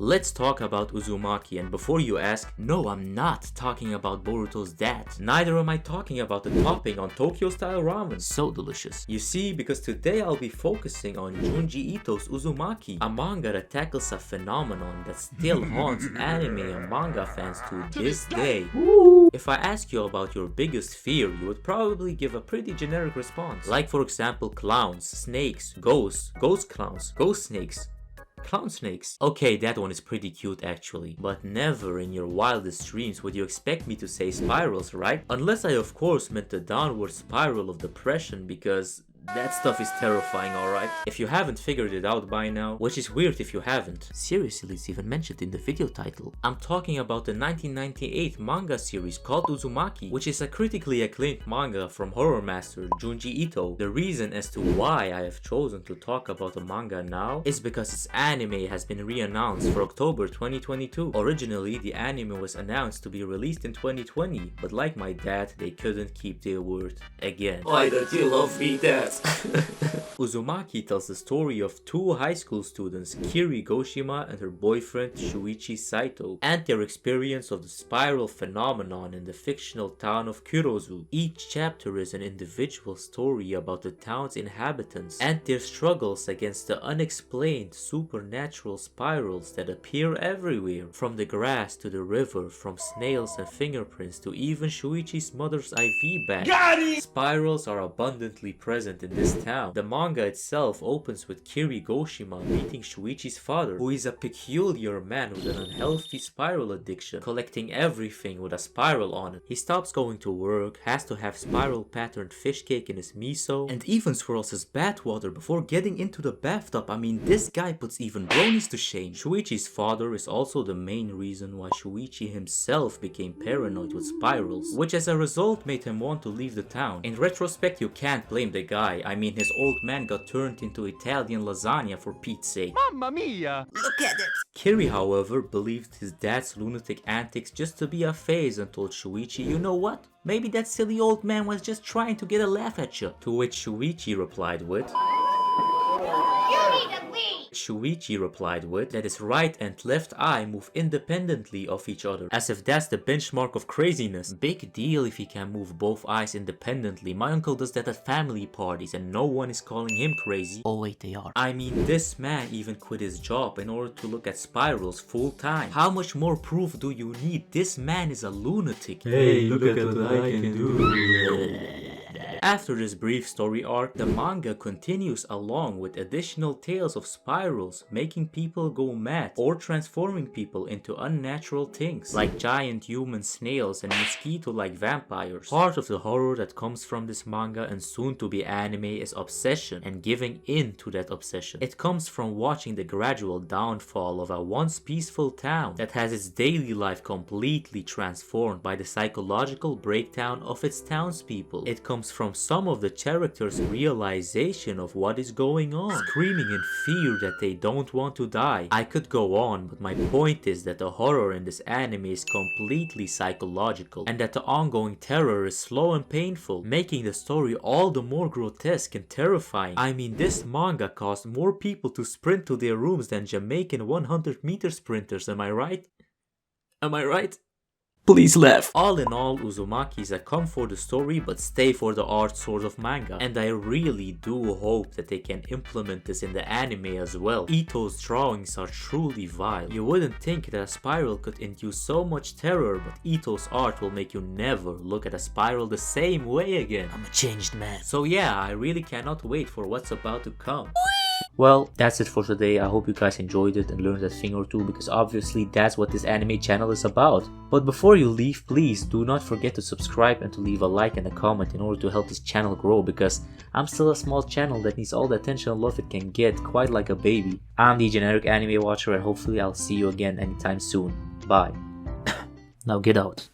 Let's talk about Uzumaki, and before you ask, no, I'm not talking about Boruto's dad. Neither am I talking about the topping on Tokyo style ramen. So delicious. You see, because today I'll be focusing on Junji Ito's Uzumaki, a manga that tackles a phenomenon that still haunts anime and manga fans to this day. If I ask you about your biggest fear, you would probably give a pretty generic response. Like for example, clowns, snakes, ghosts, ghost clowns, ghost snakes, clown snakes. Okay, that one is pretty cute actually. But never in your wildest dreams would you expect me to say spirals, right? Unless I of course meant the downward spiral of depression, because that stuff is terrifying, alright? If you haven't figured it out by now, which is weird if you haven't. Seriously, it's even mentioned in the video title. I'm talking about the 1998 manga series called Uzumaki, which is a critically acclaimed manga from horror master Junji Ito. The reason as to why I have chosen to talk about the manga now is because its anime has been re-announced for October 2022. Originally, the anime was announced to be released in 2020, but like my dad, they couldn't keep their word again. Why don't you love me, Dad? Uzumaki tells the story of two high school students, Kiri Goshima and her boyfriend Shuichi Saito, and their experience of the spiral phenomenon in the fictional town of Kurozu. Each chapter is an individual story about the town's inhabitants and their struggles against the unexplained supernatural spirals that appear everywhere, from the grass to the river, from snails and fingerprints to even Shuichi's mother's IV bag. Spirals are abundantly present in this town. The manga itself opens with Kiri Goshima meeting Shuichi's father, who is a peculiar man with an unhealthy spiral addiction, collecting everything with a spiral on it. He stops going to work, has to have spiral patterned fish cake in his miso, and even swirls his bathwater before getting into the bathtub. I mean, this guy puts even bronies to shame. Shuichi's father is also the main reason why Shuichi himself became paranoid with spirals, which as a result made him want to leave the town. In retrospect, you can't blame the guy. I mean, his old man got turned into Italian lasagna for Pete's sake. Mamma mia! Look at it! Kiri, however, believed his dad's lunatic antics just to be a phase and told Shuichi, you know what? Maybe that silly old man was just trying to get a laugh at you. To which Shuichi replied with, that his right and left eye move independently of each other, as if that's the benchmark of craziness. Big deal if he can move both eyes independently. My uncle does that at family parties and no one is calling him crazy. Oh wait, they are. I mean, this man even quit his job in order to look at spirals full time. How much more proof do you need? This man is a lunatic. Hey, look at what I can do. After this brief story arc, the manga continues along with additional tales of spirals making people go mad or transforming people into unnatural things like giant human snails and mosquito-like vampires. Part of the horror that comes from this manga and soon to be anime is obsession and giving in to that obsession. It comes from watching the gradual downfall of a once peaceful town that has its daily life completely transformed by the psychological breakdown of its townspeople. It comes from some of the characters' realization of what is going on, screaming in fear that they don't want to die. I could go on, but my point is that the horror in this anime is completely psychological and that the ongoing terror is slow and painful, making the story all the more grotesque and terrifying. I mean, this manga caused more people to sprint to their rooms than Jamaican 100-meter sprinters, am I right? Am I right? Please laugh. All in all, Uzumaki is a come for the story but stay for the art sort of manga, and I really do hope that they can implement this in the anime as well. Ito's drawings are truly vile. You wouldn't think that a spiral could induce so much terror, but Ito's art will make you never look at a spiral the same way again. I'm a changed man. So yeah, I really cannot wait for what's about to come. Well, that's it for today. I hope you guys enjoyed it and learned a thing or two, because obviously that's what this anime channel is about. But before you leave, please do not forget to subscribe and to leave a like and a comment in order to help this channel grow, because I'm still a small channel that needs all the attention and love it can get, quite like a baby. I'm the generic anime watcher and hopefully I'll see you again anytime soon. Bye. Now get out.